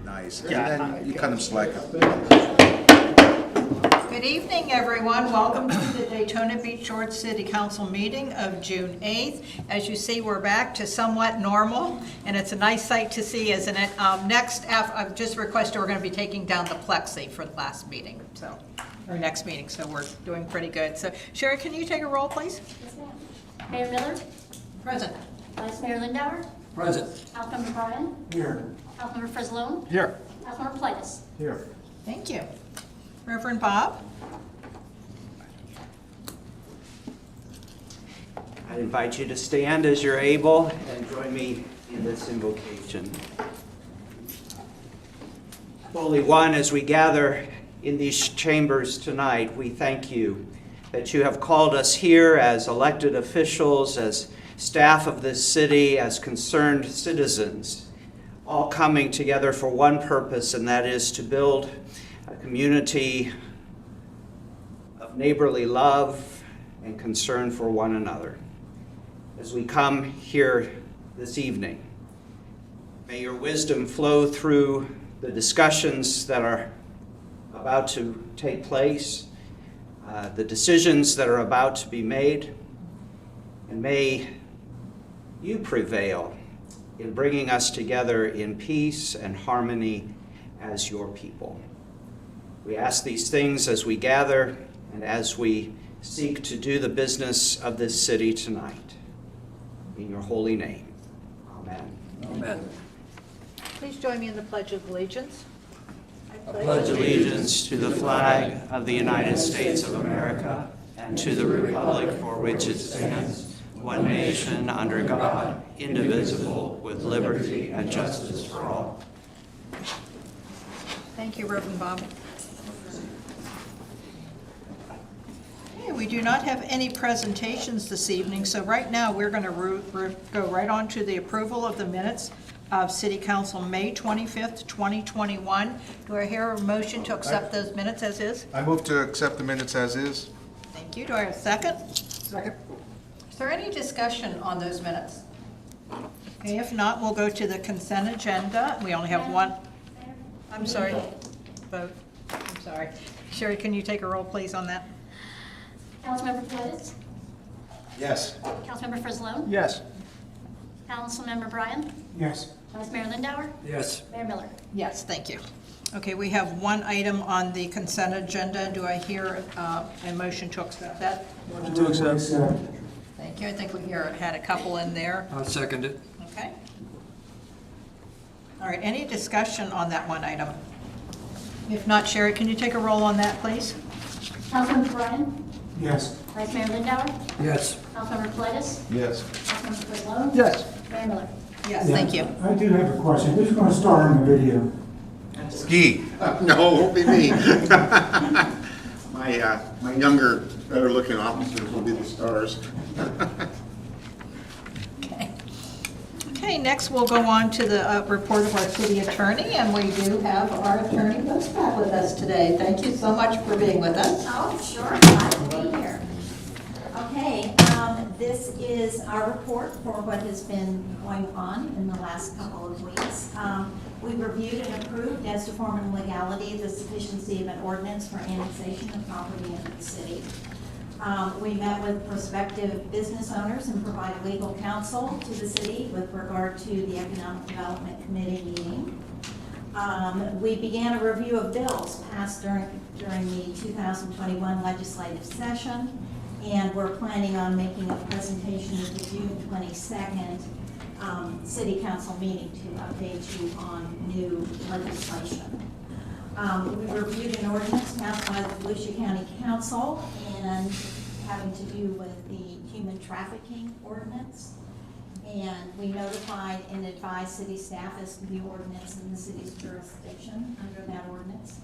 nice. Yeah, And then you cut them slack. Good evening, everyone. Welcome to the Daytona Beach Shores City Council meeting of June 8th. As you see, we're back to somewhat normal, and it's a nice sight to see, isn't it? Next, I've just requested we're going to be taking down the plexi for the last meeting, or next meeting, so we're doing pretty good. So, Sherry, can you take a roll, please? Yes, ma'am. Mayor Miller? Present. Vice Mayor Lindauer? Present. Councilmember Bryan? Here. Councilmember Frizzlone? Here. Councilmember Plikus? Here. Thank you. Reverend Bob? I invite you to stand as you're able and join me in this invocation. Holy One, as we gather in these chambers tonight, we thank you that you have called us here as elected officials, as staff of this city, as concerned citizens, all coming together for one purpose, and that is to build a community of neighborly love and concern for one another. As we come here this evening, may your wisdom flow through the discussions that are about to take place, the decisions that are about to be made, and may you prevail in bringing us together in peace and harmony as your people. We ask these things as we gather and as we seek to do the business of this city tonight. In your holy name, amen. Amen. Please join me in the Pledge of Allegiance. I pledge allegiance to the flag of the United States of America and to the republic for which it stands, one nation under God, indivisible, with liberty and justice for all. Thank you, Reverend Bob. Okay, we do not have any presentations this evening, so right now we're going to go right on to the approval of the minutes of City Council May 25th, 2021. Do I hear a motion to accept those minutes as is? I move to accept the minutes as is. Thank you. Do I have a second? Second. Is there any discussion on those minutes? Okay, if not, we'll go to the consent agenda. We only have one. I'm sorry. Vote. I'm sorry. Sherry, can you take a roll, please, on that? Councilmember Plikus? Yes. Councilmember Frizzlone? Yes. Councilmember Bryan? Yes. Vice Mayor Lindauer? Yes. Mayor Miller? Yes, thank you. Okay, we have one item on the consent agenda. Do I hear a motion to accept that? Motion to accept. Thank you. I think we had a couple in there. I'll second it. Okay. All right, any discussion on that one item? If not, Sherry, can you take a roll on that, please? Councilmember Bryan? Yes. Vice Mayor Lindauer? Yes. Councilmember Plikus? Yes. Councilmember Frizzlone? Yes. Mayor Miller? Yes, thank you. I do have a question. Who's going to star in the video? Ski. No, it won't be me. My younger, better-looking officers will be the stars. Okay. Okay, next we'll go on to the report of our city attorney, and we do have our attorney Liz back with us today. Thank you so much for being with us. Oh, sure, glad to be here. Okay, this is our report for what has been going on in the last couple of weeks. We reviewed and approved as to form and legality the sufficiency of an ordinance for annexation of property in the city. We met with prospective business owners and provided legal counsel to the city with regard to the Economic Development Committee meeting. We began a review of bills passed during the 2021 legislative session, and we're planning on making a presentation at the June 22nd City Council meeting to update you on new legislation. We reviewed an ordinance passed by the Volusia County Council and having to do with the human trafficking ordinance. And we notified and advised city staff as to the ordinance in the city's jurisdiction under that ordinance.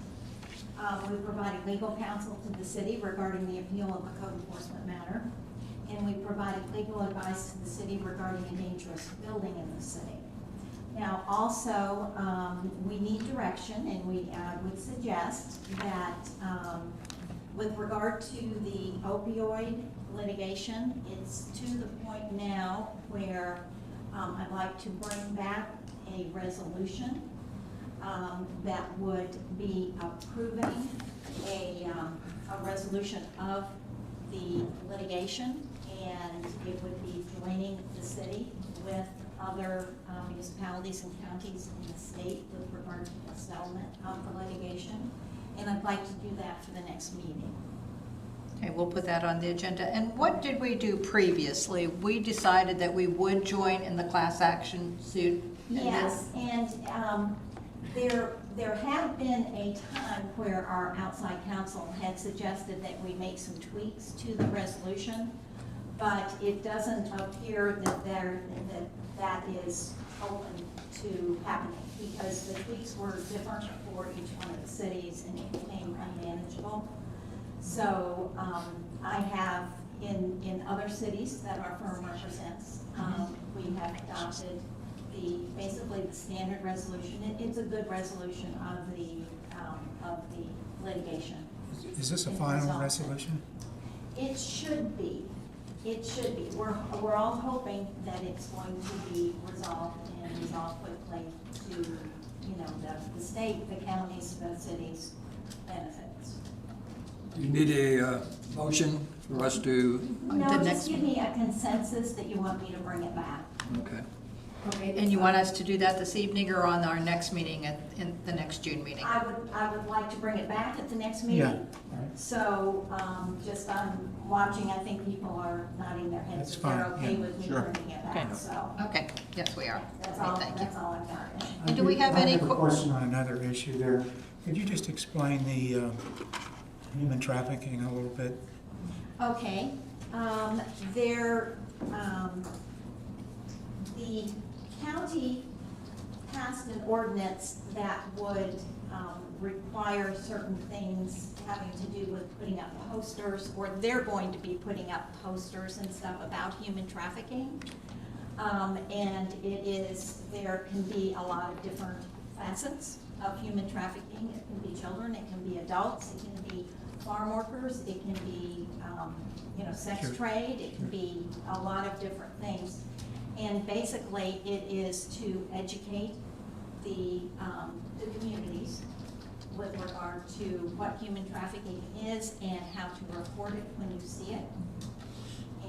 We provided legal counsel to the city regarding the appeal of a code enforcement matter. And we provided legal advice to the city regarding a dangerous building in the city. Now, also, we need direction, and we would suggest that with regard to the opioid litigation, it's to the point now where I'd like to bring back a resolution that would be approving a resolution of the litigation, and it would be joining the city with other municipalities and counties in the state with regard to the settlement of the litigation. And I'd like to do that for the next meeting. Okay, we'll put that on the agenda. And what did we do previously? We decided that we would join in the class action suit. And then- Yes, and there had been a time where our outside counsel had suggested that we make some tweaks to the resolution, but it doesn't appear that that is open to happening, because the tweaks were different for each one of the cities and it became unmanageable. So I have, in other cities that our firm represents, we have adopted basically the standard resolution. It's a good resolution of the litigation. Is this a And final resolve it. resolution? It should be. It should be. We're all hoping that it's going to be resolved and resolved quickly to, the state, the counties, the cities' benefits. You need a motion for us to, No, The just next give me a consensus that you want me to bring it back. okay. Okay, and you want us to do that this evening or on our next meeting in the next June meeting? I would like to bring it back at the next Yeah. meeting. So, just on watching, I think people are nodding their heads. That's If they're fine, okay yeah, with me sure. bringing it Okay. back, so Okay, yes, we are. that's Okay, all, thank you. that's all I've got. And do we have I any have a que- question on another issue there. Could you just explain the human trafficking a little bit? Okay, the county passed an ordinance that would require certain things having to do with putting up posters, or they're going to be putting up posters and stuff about human trafficking. And there can be a lot of different facets of human trafficking. It can be children, it can be adults, it can be farm workers, it can be, sex Sure. trade, it can be a lot of different things. And basically, it is to educate the communities with regard to what human trafficking is and how to report it when you see it.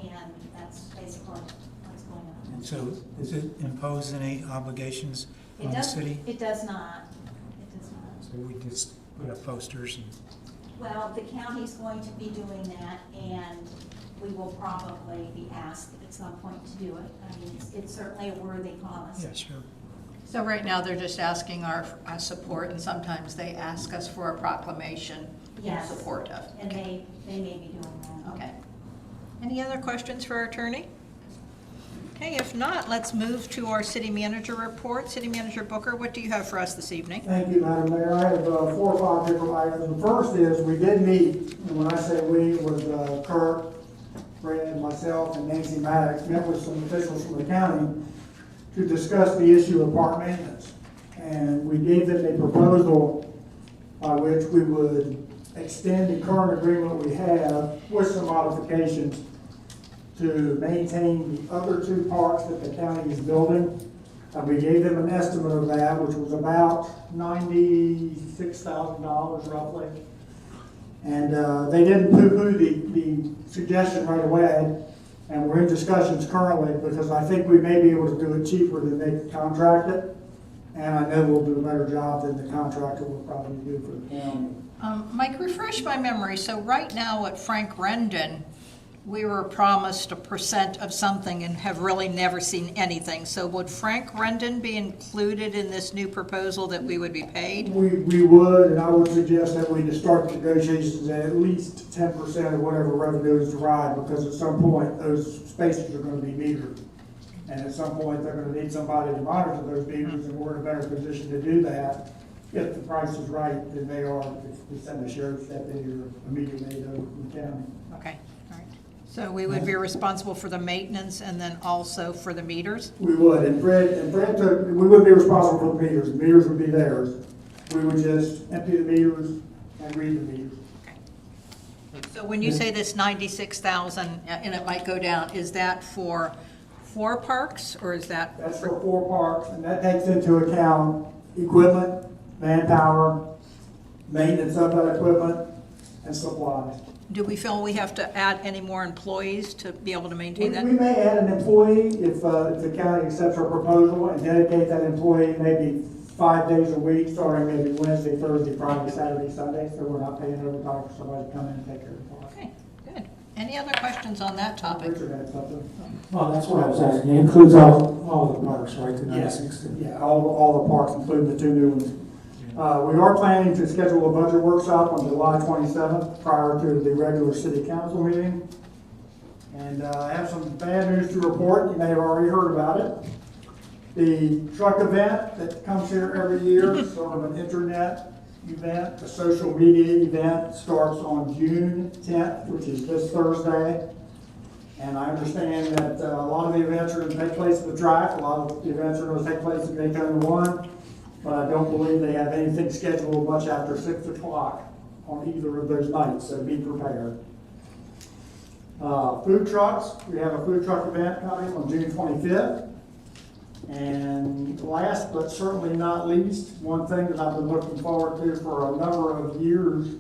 And that's basically what's going on. And so does it impose any obligations on the city? It does not. It does not. So we just put up posters and, Well, the county's going to be doing that, and we will probably be asked at some point to do it. I mean, it's certainly a worthy cause. yeah, sure. So right now, they're just asking our support, and sometimes they ask us for a proclamation in Yes. support of. And they may be doing that. Okay. Any other questions for our attorney? Okay, if not, let's move to our city manager report. City Manager Booker, what do you have for us this evening? Thank you, Madam Mayor. I have 4 or 5 different items. The first is, we did meet, and when I say we, it was Kurt, Fred, myself, and Nancy Maddox, met with some officials from the county to discuss the issue of park maintenance. And we gave them a proposal by which we would extend the current agreement we have with some modifications to maintain the other 2 parks that the county is building. We gave them an estimate of that, which was about $96,000 roughly. And they didn't poo-poo the suggestion right away, and we're in discussions currently because I think we may be able to do it cheaper than they contract it. And I know we'll do a better job than the contractor will probably do for the county. Mike, refresh my memory. So right now at Frank Rendon, we were promised a % of something and have really never seen anything. So would Frank Rendon be included in this new proposal that we would be paid? We would, and I would suggest that we just start negotiations at least 10% of whatever revenue is derived, because at some point, those spaces are gonna be metered. And at some point, they're gonna need somebody to monitor those meters, and we're in a better position to do that. If the price is right, than they are if we send a sheriff's deputy or immediate aid over from the county. Okay, all right. So we would be responsible for the maintenance and then also for the meters? We would, and Fred took, we wouldn't be responsible for the meters would be theirs. We would just empty the meters and read the meters. So when you say this 96,000, and it might go down, is that for 4 parks, or is that? That's for 4 parks, and that takes into account equipment, manpower, maintenance of that equipment, and supplies. Do we feel we have to add any more employees to be able to maintain We that? may add an employee if the county accepts our proposal and dedicate that employee maybe 5 days a week, starting maybe Wednesday, Thursday, Friday, Saturday, Sunday, so we're not paying overtime for somebody to come in and take care of the park. Okay, good. Any other questions on that topic? Richard had something. Well, that's what I was asking. It includes all the parks, right? The Yes, 96? yeah, all the parks, including the 2 new ones. We are planning to schedule a budget workshop on July 27th prior to the regular city council meeting. And I have some bad news to report. You may have already heard about it. The truck event that comes here every year, sort of an internet event, a social media event, starts on June 10th, which is this Thursday. And I understand that a lot of the events are going to take place at the track. A lot of the events are going to take place at Daytona 1. But I don't believe they have anything scheduled much after 6 o'clock on either of those nights, so be prepared. Food trucks, we have a food truck event coming on June 25th. And last but certainly not least, one thing that I've been looking forward to for a number of years,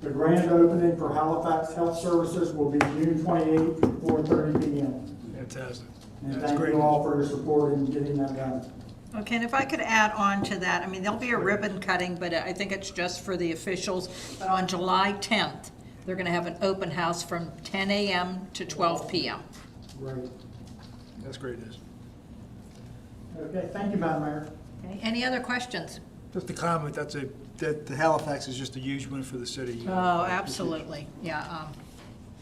the grand opening for Halifax Health Services will be June 28th at 4:30 p.m. Fantastic. And That's thank great. you all for your support in getting that done. Okay, and if I could add on to that, I mean, there'll be a ribbon cutting, but I think it's just for the officials. But on July 10th, they're going to have an open house from 10 a.m. to 12 p.m. Great. That's great news. Okay, thank you, Madam Mayor. Okay, any other questions? Just a comment, that the Halifax is just a huge win for the city. Oh, absolutely, yeah,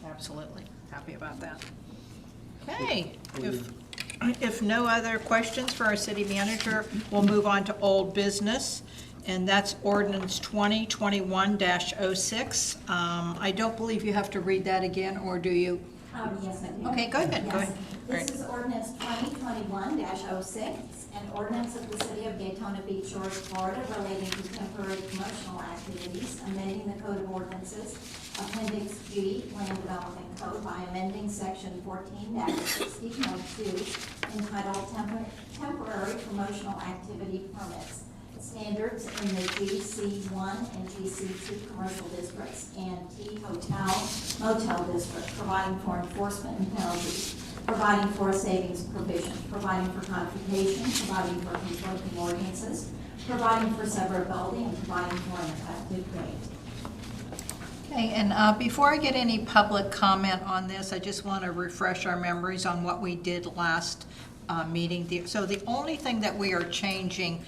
absolutely, happy about that. Okay, if no other questions for our city manager, we'll move on to old business, and that's ordinance 2021-06. I don't believe you have to read that again, or do you? Yes, I do. Okay, go ahead, go Yes. ahead. All This right. is ordinance 2021-06, an ordinance of the city of Daytona Beach, Shores, Florida, relating to temporary promotional activities, amending the code of ordinances, Appendix G, Land Development Code, by amending section 14-60.2, entitled Temporary Promotional Activity Permits, standards in the GC1 and GC2 commercial districts and T hotel motel district, providing for enforcement and penalties, providing for a savings provision, providing for confrontation, providing for conflicting ordinances, providing for severability, and providing for an effective date. Okay, and before I get any public comment on this, I just want to refresh our memories on what we did last meeting. So the only thing that we are changing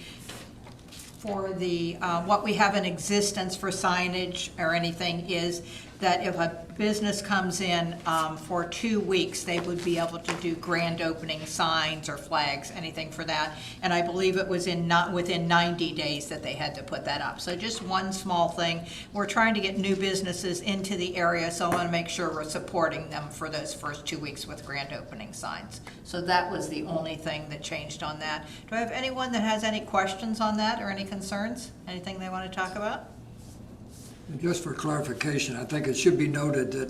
for the, what we have in existence for signage or anything is that if a business comes in for 2 weeks, they would be able to do grand opening signs or flags, anything for that. And I believe it was within 90 days that they had to put that up. So just one small thing. We're trying to get new businesses into the area, so I want to make sure we're supporting them for those first 2 weeks with grand opening signs. So that was the only thing that changed on that. Do I have anyone that has any questions on that or any concerns? Anything they want to talk about? And just for clarification, I think it should be noted that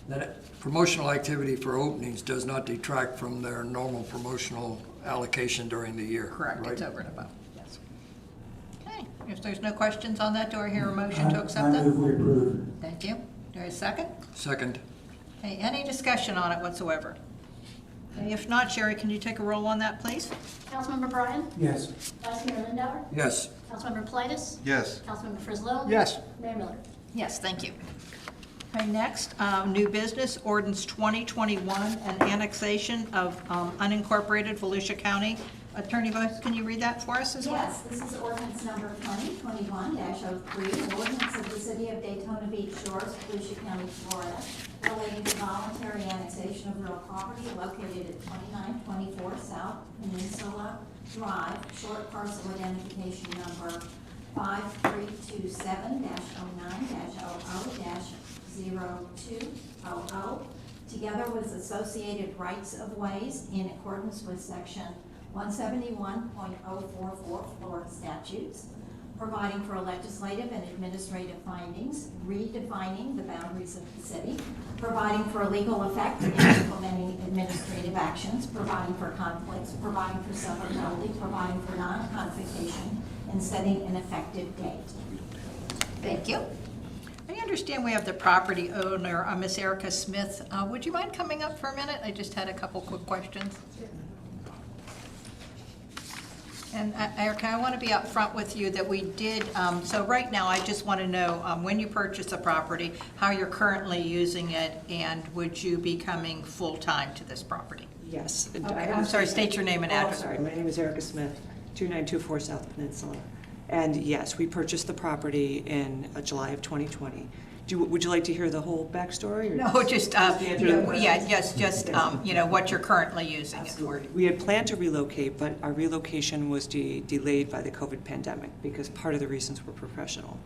that promotional activity for openings does not detract from their normal promotional allocation during the year. Correct, right? it's over and above, yes. Okay, if there's no questions on that, do I hear a motion to accept I that? move we approve. Thank you. Do I have a second? Second. Okay, any discussion on it whatsoever? Okay, if not, Sherry, can you take a roll on that, please? Councilmember Bryan? Yes. Vice Mayor Lindauer? Yes. Councilmember Politis? Yes. Councilmember Frislow? Yes. Mayor Miller? Yes, thank you. Okay, next, new business, ordinance 2021, an annexation of unincorporated Volusia County. Attorney Vice, can you read that for us as well? Yes, this is ordinance number 2021-03, an ordinance of the city of Daytona Beach, Shores, Volusia County, Florida, relating to voluntary annexation of real property located at 2924 South Peninsula Drive, short parcel identification number 5327-09-00-0200, together with associated rights of ways in accordance with section 171.044 Florida statutes. providing for legislative and administrative findings, redefining the boundaries of the city, providing for a legal effect in implementing administrative actions, providing for conflicts, providing for severability, providing for non-confrontation, and setting an effective date. Thank you. I understand we have the property owner, Miss Erica Smith. Would you mind coming up for a minute? I just had a couple quick questions. And Erica, I want to be up front with you that we did, so right now, I just want to know, when you purchase a property, how you're currently using it, and would you be coming full-time to this property? Yes. Okay, I'm sorry, state your name and address. Sorry, my name is Erica Smith, 2924 South Peninsula. And yes, we purchased the property in July of 2020. Would you like to hear the whole backstory? Or No, just, answer the question? what you're currently using it for. We had planned to relocate, but our relocation was delayed by the COVID pandemic because part of the reasons were professional.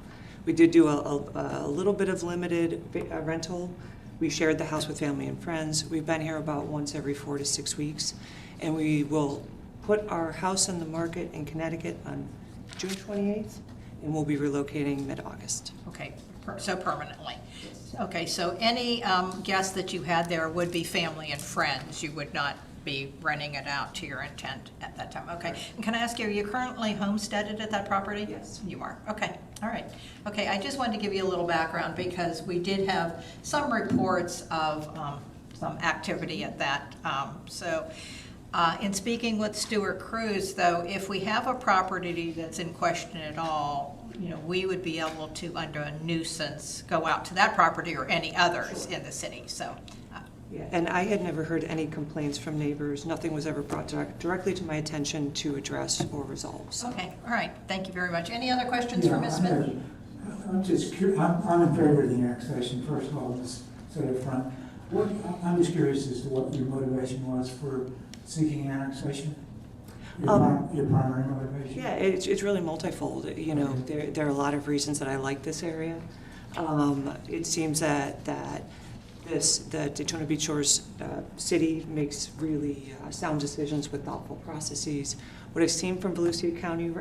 We did do a little bit of limited rental. We shared the house with family and friends. We've been here about once every 4 to 6 weeks, and we will put our house on the market in Connecticut on June 28th, and we'll be relocating mid-August. Okay, so permanently. Okay, so any guests that you had there would be family and friends. You would not be renting it out to your intent at that time. Okay, and can I ask you, are you currently homesteaded at that property? Yes. You are, okay, all right. Okay, I just wanted to give you a little background because we did have some reports of some activity at that. In speaking with Stuart Cruz, though, if we have a property that's in question at all, we would be able to, under a nuisance, go out to that property or any others in the city, so. Yeah, and I had never heard any complaints from neighbors. Nothing was ever brought directly to my attention to address or resolve. So. Okay, all right, thank you very much. Any other questions for Ms. Smith? I'm just curious, I'm in favor of the annexation, first of all, just say up front. I'm just curious as to what your motivation was for seeking annexation? Your primary motivation? Yeah, it's really multifold. There are a lot of reasons that I like this area. It seems that the Daytona Beach Shores city makes really sound decisions with thoughtful processes. What I've seen from Volusia County,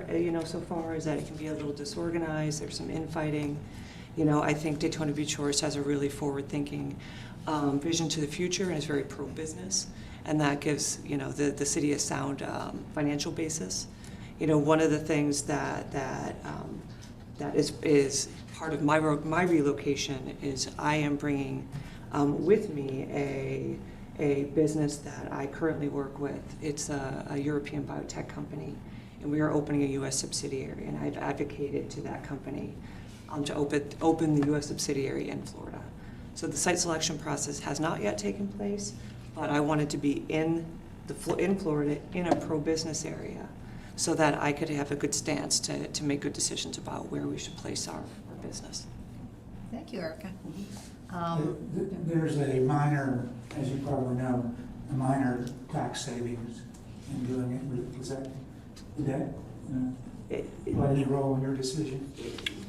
so far is that it can be a little disorganized. There's some infighting. I think Daytona Beach Shores has a really forward-thinking vision to the future and is very pro-business. And that gives, the city a sound financial basis. One of the things that is part of my relocation is I am bringing with me a business that I currently work with. It's a European biotech company, and we are opening a U.S. subsidiary, and I've advocated to that company to open the U.S. subsidiary in Florida. So the site selection process has not yet taken place, but I wanted to be in Florida in a pro-business area so that I could have a good stance to make good decisions about where we should place our business. Thank you, Erica. There's a minor, as you probably know, a minor tax savings in doing it. Did that play any role in your decision?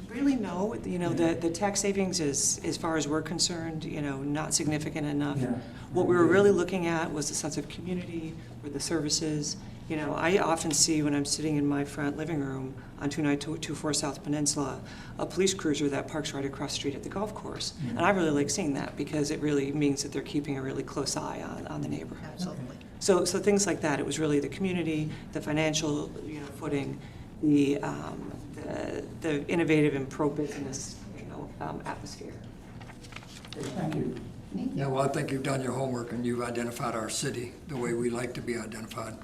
Really, no. The tax savings is, as far as we're concerned, not significant enough. Yeah. What we were really looking at was the sense of community, or the services. I often see when I'm sitting in my front living room on 2924 South Peninsula, a police cruiser that parks right across the street at the golf course. Yeah. And I really like seeing that because it really means that they're keeping a really close eye on the neighborhood. Absolutely. So things like that. It was really the community, the financial, footing, the innovative and pro-business, atmosphere. Thank you. Yeah, well, I think you've done your homework and you've identified our city the way we like to be identified.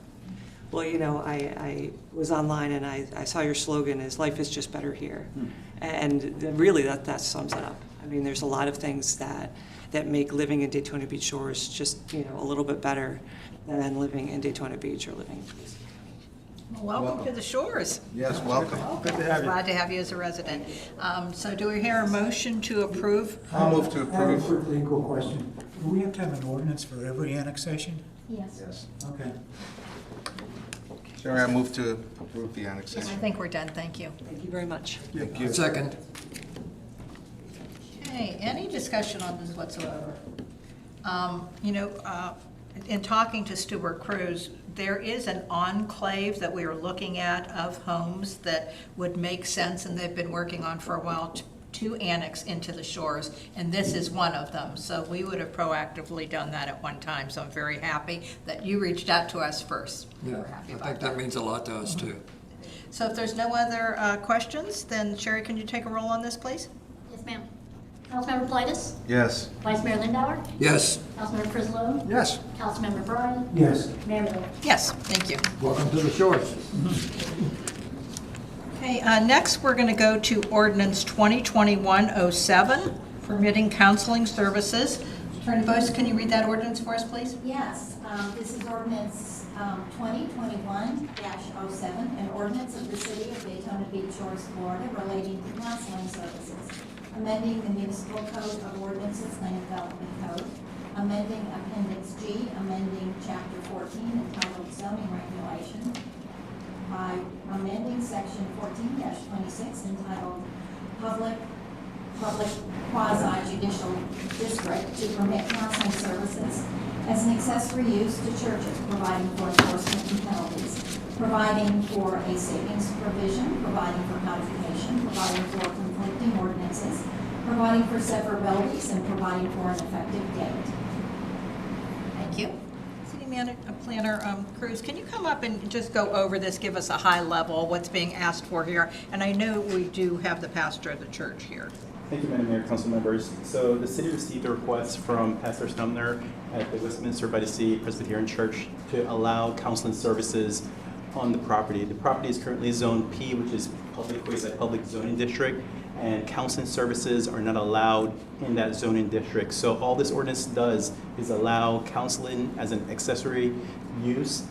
Well, I was online and I saw your slogan is "Life is just better here," and really that sums it up. I mean, there's a lot of things that make living in Daytona Beach Shores just a little bit better than living in Daytona Beach or living in Queens. Welcome to the Shores. Yes, welcome. Good to have you. Glad to have you as a resident. So do we hear a motion to approve? I'll move to I have a approve. quick legal question. Do we have to have an ordinance for every annexation? Yes. Yes. Okay. Sherry, I move to approve the I annexation. think we're done, thank you. Thank you very much. Thank you. Second. Okay, any discussion on this whatsoever? In talking to Stuart Cruz, There is an enclave that we are looking at of homes that would make sense, and they've been working on for a while to annex into the shores, and this is one of them. So we would have proactively done that at one time, so I'm very happy that you reached out to us first. Yeah, We're happy I about think that means a lot to us too. So if there's no other questions, then Sherry, can you take a roll on this, please? Yes, ma'am. Councilmember Politis? Yes. Vice Mayor Lindauer? Yes, Councilmember Frislow? Yes. Councilmember Bryan? Yes. Mayor Miller? Yes, thank you. welcome to the shores. Okay, next, we're going to go to ordinance 2021-07, permitting counseling services. Attorney Bose, can you read that ordinance for us, please? Yes, this is ordinance 2021-07, an ordinance of the City of Daytona Beach Shores, Florida, relating to counseling services, amending the municipal code of ordinances, land development code, amending Appendix G, amending Chapter 14 entitled zoning regulation, by amending Section 14-26 entitled Public Quasi-Judicial District to permit counseling services as an accessory use to churches, providing for enforcement and penalties, providing for a savings provision, providing for codification, providing for conflicting ordinances, providing for severabilities, and providing for an effective date. Thank you. City Planner Cruz, can you come up and just go over this, give us a high level, what's being asked for here? And I know we do have the pastor of the church here. Thank you, Madam Mayor, council members. So the city received a request from Pastor Stumner at the Westminster by the Sea Presbyterian Church to allow counseling services on the property. The property is currently Zone P, which is quasi-public zoning district, and counseling services are not allowed in that zoning district. So all this ordinance does is allow counseling as an accessory use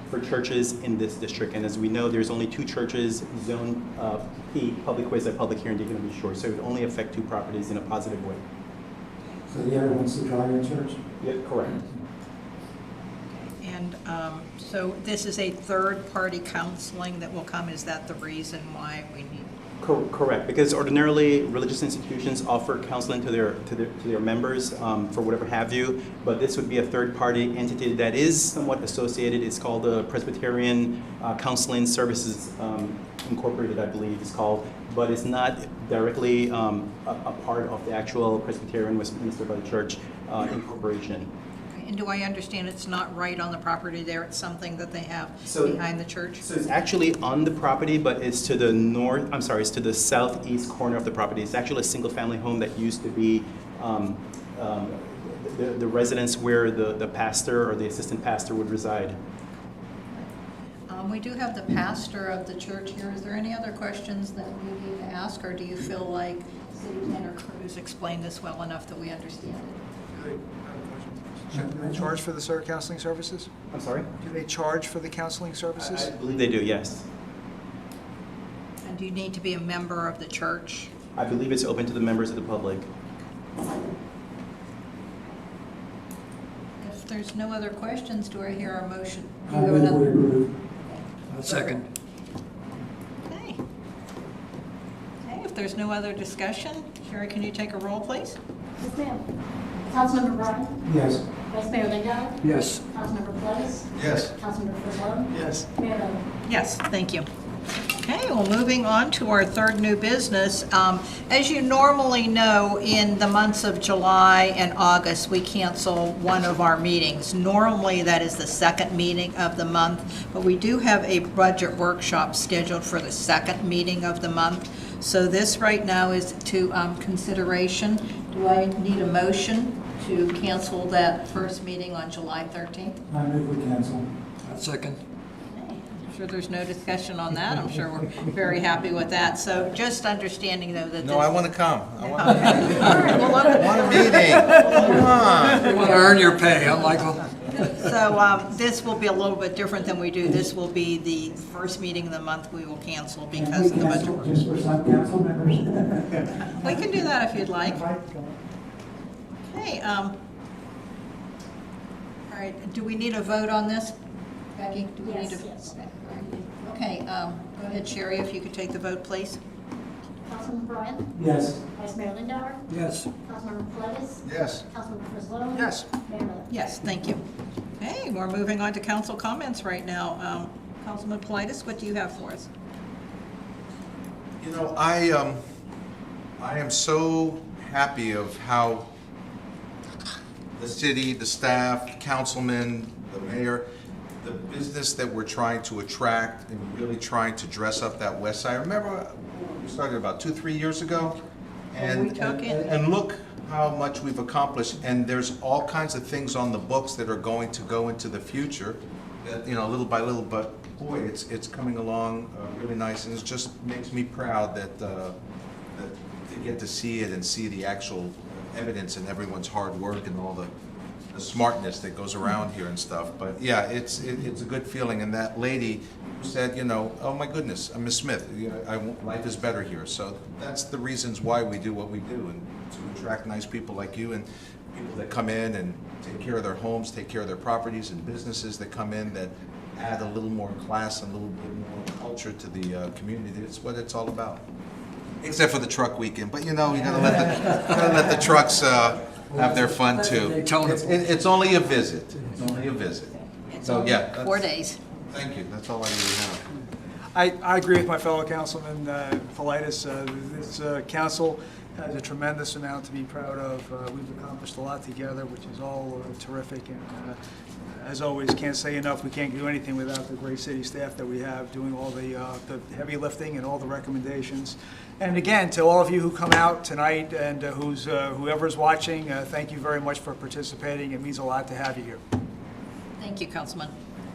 for churches in this district. And as we know, there's only 2 churches, Zone P, public quasi-public here in Daytona Beach Shores. So it would only affect 2 properties in a positive way. So the other one's the drive-in church? Yeah, correct. And so this is a third-party counseling that will come. Is that the reason why we need? Correct, because ordinarily religious institutions offer counseling to their members for whatever have you, but this would be a third-party entity that is somewhat associated. It's called the Presbyterian Counseling Services Incorporated, I believe it's called, but it's not directly a part of the actual Presbyterian Westminster by the Church incorporation. And do I understand it's not right on the property there? It's something that they have So- behind the church? So it's actually on the property, but it's to the it's to the southeast corner of the property. It's actually a single-family home that used to be the residence where the pastor or the assistant pastor would reside. We do have the pastor of the church here. Is there any other questions that we need to ask, or do you feel like City Planner Cruz explained this well enough that we understand it? Do they charge for the counseling services? I'm sorry? Do they charge for the counseling services? I believe they do, yes. And do you need to be a member of the church? I believe it's open to the members of the public. If there's no other questions, do I hear a motion? Do I you have move we another? approve. Second. Okay. Okay, if there's no other discussion, Sherry, can you take a roll, please? Yes, ma'am. Councilmember Bryan? Yes. Vice Mayor Lindauer? Yes, Councilmember Politis? Yes. Councilmember Frislow? Yes. Mayor Miller? Yes, thank you. Okay, well, moving on to our third new business. As you normally know, in the months of July and August, we cancel one of our meetings. Normally, that is the second meeting of the month, but we do have a budget workshop scheduled for the second meeting of the month. So this right now is to consideration. Do I need a motion to cancel that first meeting on July 13th? I move we cancel. second. I'm sure there's no discussion on that. I'm sure we're very happy with that. So just understanding, though, that No, I want to come. I want to Okay. All right, well, want a meeting. Come on. You want to earn your pay, huh, Michael? So this will be a little bit different than we do. This will be the first meeting of the month we will cancel because of the budget. Cancel just for some council members? We can do that if you'd like. Okay. All right, do we need a vote on this? Becky, do we need Yes, to? yes. Okay, go ahead, Sherry, if you could take the vote, please. Councilmember Bryan? Yes. Vice Mayor Lindauer? Yes. Councilmember Peleus? Yes. Councilmember Frislow? Yes. Mayor Miller? Yes, thank you. Okay, we're moving on to council comments right now. Councilman Politis, what do you have for us? You know, I am so happy of how the city, the staff, councilmen, the mayor, the business that we're trying to attract and really trying to dress up that west side. Remember, we started about 2-3 years ago? And we took it. And look how much we've accomplished, and there's all kinds of things on the books that are going to go into the future, that, you know, little by little, but boy, it's coming along really nice, and it just makes me proud that to get to see it and see the actual evidence and everyone's hard work and all the smartness that goes around here and stuff. But yeah, it's a good feeling. And that lady who said, you know, oh my goodness, Miss Smith, you know, life is better here. So that's the reasons why we do what we do, and to attract nice people like you and people that come in and take care of their homes, take care of their properties, and businesses that come in that add a little more class and a little bit more culture to the community. It's what it's all about. Except for the truck weekend, but you know, you gotta let the trucks have their fun too. Daytona. It's only a visit. It's only a visit. It's So only yeah, that's- 4 days. Thank you. That's all I really have. I agree with my fellow councilman Politis. This council has a tremendous amount to be proud of. We've accomplished a lot together, which is all terrific. And as always, can't say enough. We can't do anything without the great city staff that we have doing all the heavy lifting and all the recommendations. And again, to all of you who come out tonight and whoever's watching, thank you very much for participating. It means a lot to have you here. Thank you, Councilman.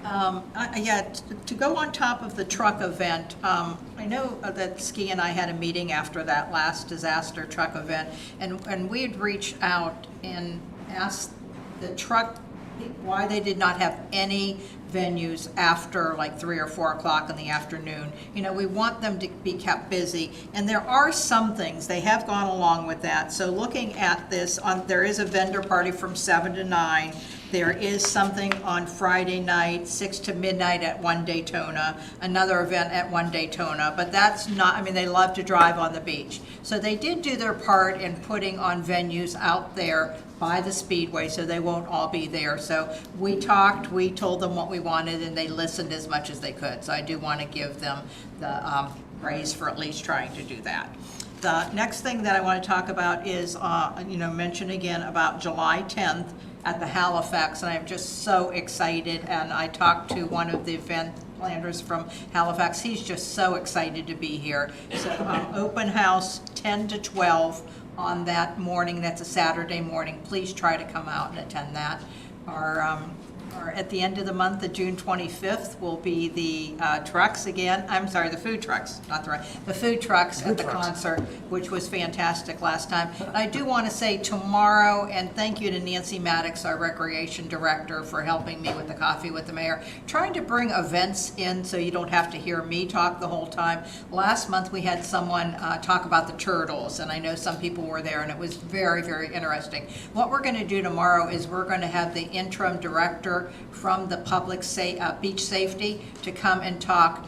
To go on top of the truck event, I know that Ski and I had a meeting after that last disaster truck event, and we had reached out and asked the truck why they did not have any venues after like 3 or 4 o'clock in the afternoon. You know, we want them to be kept busy, and there are some things, they have gone along with that. So looking at this, there is a vendor party from 7 to 9. There is something on Friday night, 6 to midnight at One Daytona, another event at One Daytona, but that's not, I mean, they love to drive on the beach. So they did do their part in putting on venues out there by the Speedway, so they won't all be there. So we talked, we told them what we wanted, and they listened as much as they could. So I do want to give them the praise for at least trying to do that. The next thing that I want to talk about is, mention again about July 10th at the Halifax, and I'm just so excited. And I talked to one of the event planners from Halifax. He's just so excited to be here. So open house 10 to 12 on that morning. That's a Saturday morning. Please try to come out and attend that. Or at the end of the month, the June 25th, will be the trucks again. I'm sorry, the food trucks, not the food trucks at the concert, which was fantastic last time. I do want to say tomorrow, and thank you to Nancy Maddox, our recreation director, for helping me with the coffee with the mayor, trying to bring events in so you don't have to hear me talk the whole time. Last month, we had someone talk about the turtles, and I know some people were there, and it was very, very interesting. What we're going to do tomorrow is we're going to have the interim director from the public beach safety to come and talk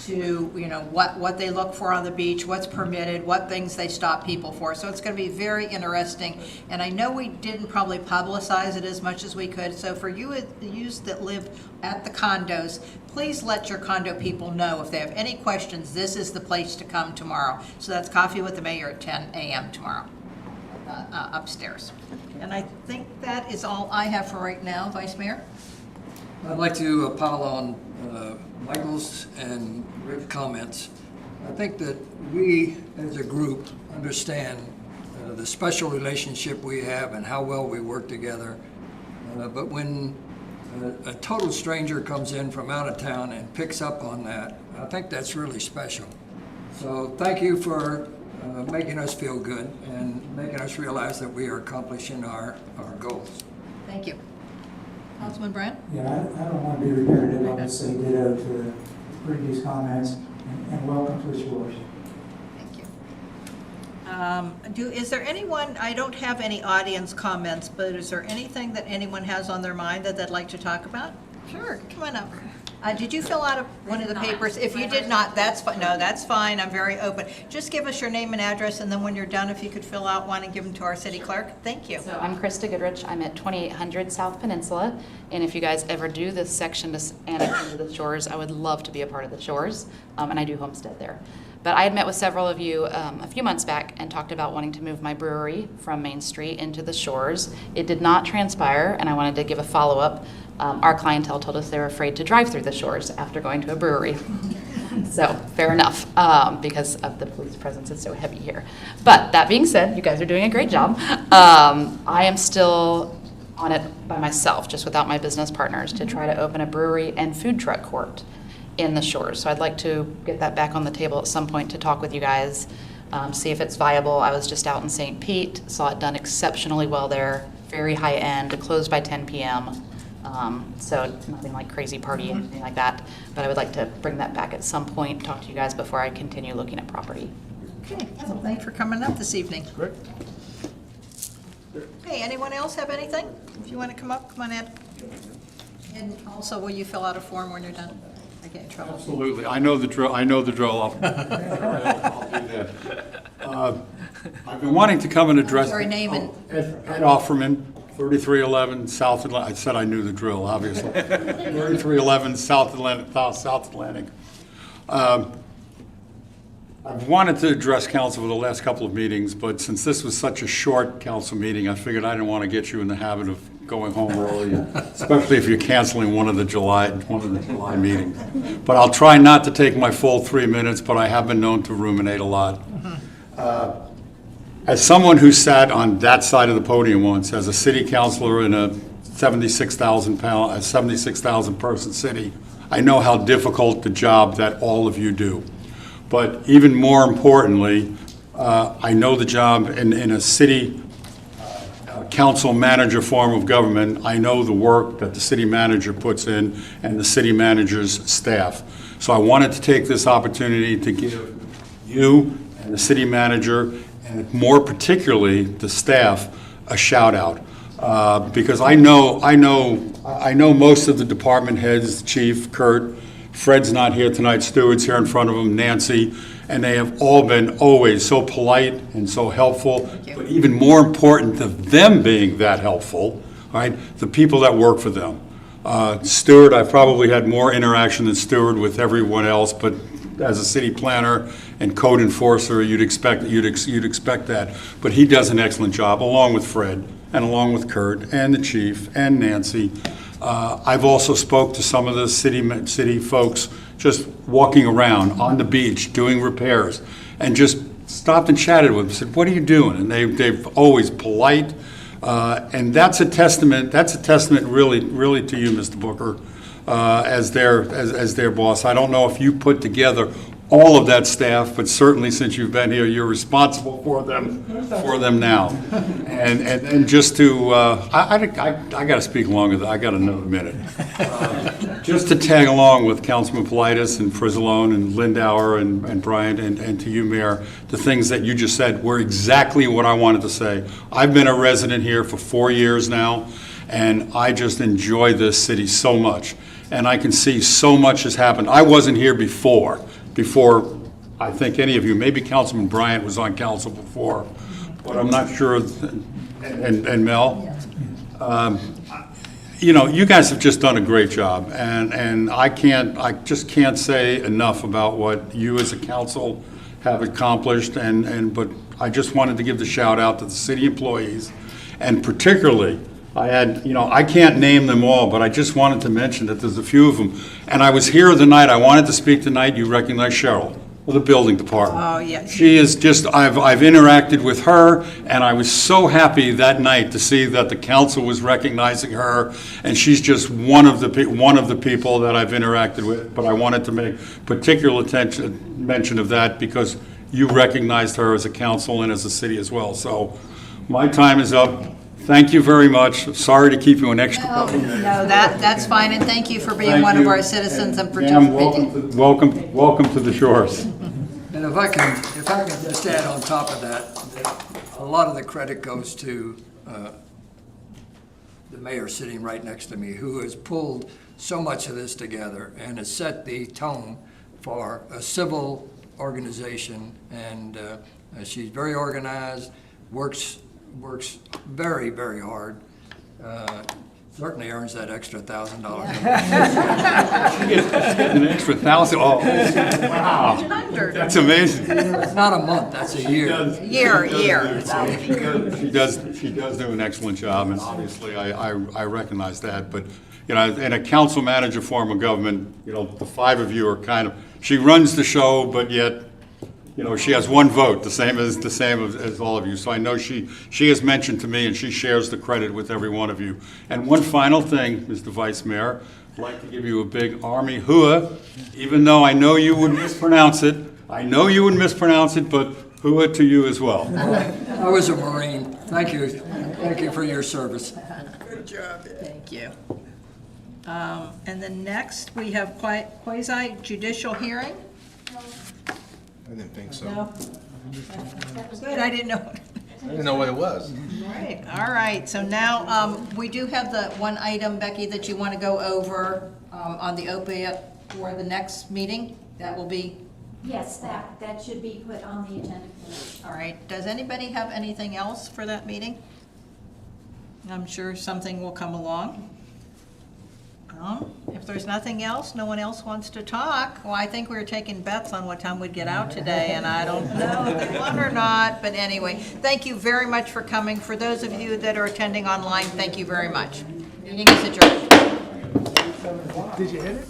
to, what they look for on the beach, what's permitted, what things they stop people for. So it's going to be very interesting. And I know we didn't probably publicize it as much as we could. So for you that live at the condos, please let your condo people know if they have any questions, this is the place to come tomorrow. So that's Coffee with the Mayor at 10 a.m. tomorrow. Upstairs. And I think that is all I have for right now, Vice Mayor. I'd like to pile on Michael's and Rick's comments. I think that we as a group understand the special relationship we have and how well we work together. But when a total stranger comes in from out of town and picks up on that, I think that's really special. So thank you for making us feel good and making us realize that we are accomplishing our goals. Thank you. Councilman Brandt? Yeah, I don't want to be repetitive. I'll just say ditto to the previous comments, and welcome to yours. Thank you. Is there anyone, I don't have any audience comments, but is there anything that anyone has on their mind that they'd like to talk about? Sure, come on up. Did you fill out one of the papers? If you did not, that's fine. No, that's fine. I'm very open. Just give us your name and address, and then when you're done, if you could fill out one and give them to our city clerk. Thank you. So I'm Krista Goodrich. I'm at 2800 South Peninsula. And if you guys ever do this section to annex into the Shores, I would love to be a part of the Shores. And I do homestead there. But I had met with several of you a few months back and talked about wanting to move my brewery from Main Street into the Shores. It did not transpire, and I wanted to give a follow-up. Our clientele told us they were afraid to drive through the Shores after going to a brewery. So, fair enough, because of the police presence is so heavy here. But that being said, you guys are doing a great job. I am still on it by myself, just without my business partners, to try to open a brewery and food truck court in the Shores. So I'd like to get that back on the table at some point to talk with you guys, see if it's viable. I was just out in St. Pete, saw it done exceptionally well there, very high end, closed by 10 p.m. So nothing like crazy party, anything like that. But I would like to bring that back at some point, talk to you guys before I continue looking at property. Okay, well, thanks for coming up this evening. Great. Hey, anyone else have anything? If you want to come up, come on in. And also, will you fill out a form when you're done? I get in trouble. Absolutely. I know the drill. I'll do that. I've been wanting to come and address. Sorry, name and. Ed Offerman, 3311 South Atlantic. I said I knew the drill, obviously. 3311 South Atlantic. I've wanted to address council for the last couple of meetings, but since this was such a short council meeting, I figured I didn't want to get you in the habit of going home early, especially if you're canceling one of the July meetings. But I'll try not to take my full 3 minutes, but I have been known to ruminate a lot. As someone who sat on that side of the podium once as a city councilor in a 76,000 person city, I know how difficult the job that all of you do. But even more importantly, I know the job in a city council manager form of government. I know the work that the city manager puts in and the city manager's staff. So I wanted to take this opportunity to give you and the city manager, and more particularly the staff, a shout out. Because I know most of the department heads, Chief, Kurt, Fred's not here tonight, Stewart's here in front of him, Nancy, and they have all been always so polite and so helpful. But even more important than them being that helpful, right, the people that work for them. Stewart, I've probably had more interaction than Stewart with everyone else, but as a city planner and code enforcer, you'd expect that. But he does an excellent job, along with Fred and along with Kurt and the chief and Nancy. I've also spoke to some of the city folks just walking around on the beach doing repairs, and just stopped and chatted with them. Said, "What are you doing?" And they've always polite, and that's a testament. That's a testament, really to you, Mr. Booker, as their boss. I don't know if you put together all of that staff, but certainly since you've been here, you're responsible for them now. And just to, I got to speak longer. I got another minute. Just to tag along with Councilman Politis and Frizzalone and Lindauer and Bryant and to you, Mayor, the things that you just said were exactly what I wanted to say. I've been a resident here for 4 years now, and I just enjoy this city so much. And I can see so much has happened. I wasn't here before I think any of you, maybe Councilman Bryant was on council before, but I'm not sure, and Mel. You guys have just done a great job, and I just can't say enough about what you as a council have accomplished, but I just wanted to give the shout out to the city employees, and particularly, I can't name them all, but I just wanted to mention that there's a few of them. And I was here the night, I wanted to speak tonight, you recognize Cheryl, of the building department. Oh, yes. She is just, I've interacted with her, and I was so happy that night to see that the council was recognizing her, and she's just one of the people that I've interacted with. But I wanted to make particular mention of that because you recognized her as a council and as a city as well. So my time is up. Thank you very much. Sorry to keep you an extra couple minutes. No, that's fine, and thank you for being one of our citizens and participating. Welcome to the Shores. And if I can just add on top of that, a lot of the credit goes to the mayor sitting right next to me, who has pulled so much of this together and has set the tone for a civil organization. And she's very organized, works very, very hard. Certainly earns that extra $1,000. She gets an extra 1,000, oh, wow, that's amazing. It's not a month, that's a year. She does do an excellent job, and obviously I recognize that. But, you know, in a council manager form of government, you know, the five of you are kind of, she runs the show, but yet, you know, she has one vote, the same as all of you. So I know she has mentioned to me, and she shares the credit with every one of you. And one final thing, Mr. Vice Mayor, I'd like to give you a big Army hua, even though I know you would mispronounce it. I know you would mispronounce it, but hua to you as well. I was a Marine. Thank you. Thank you for your service. Good job. Thank you. And then next, we have Quasi-Judicial Hearing. I didn't think so. No? Good, I didn't know. I didn't know what it was. Right, all right, so now, we do have the one item, Becky, that you want to go over on the opiate for the next meeting. That will be, Yes, that should be put on the agenda. all right. Does anybody have anything else for that meeting? I'm sure something will come along. If there's nothing else, no one else wants to talk, well, I think we were taking bets on what time we'd get out today, and I don't know if they won or not, but anyway, thank you very much for coming. For those of you that are attending online, thank you very much. Meeting is adjourned. Did you hit it?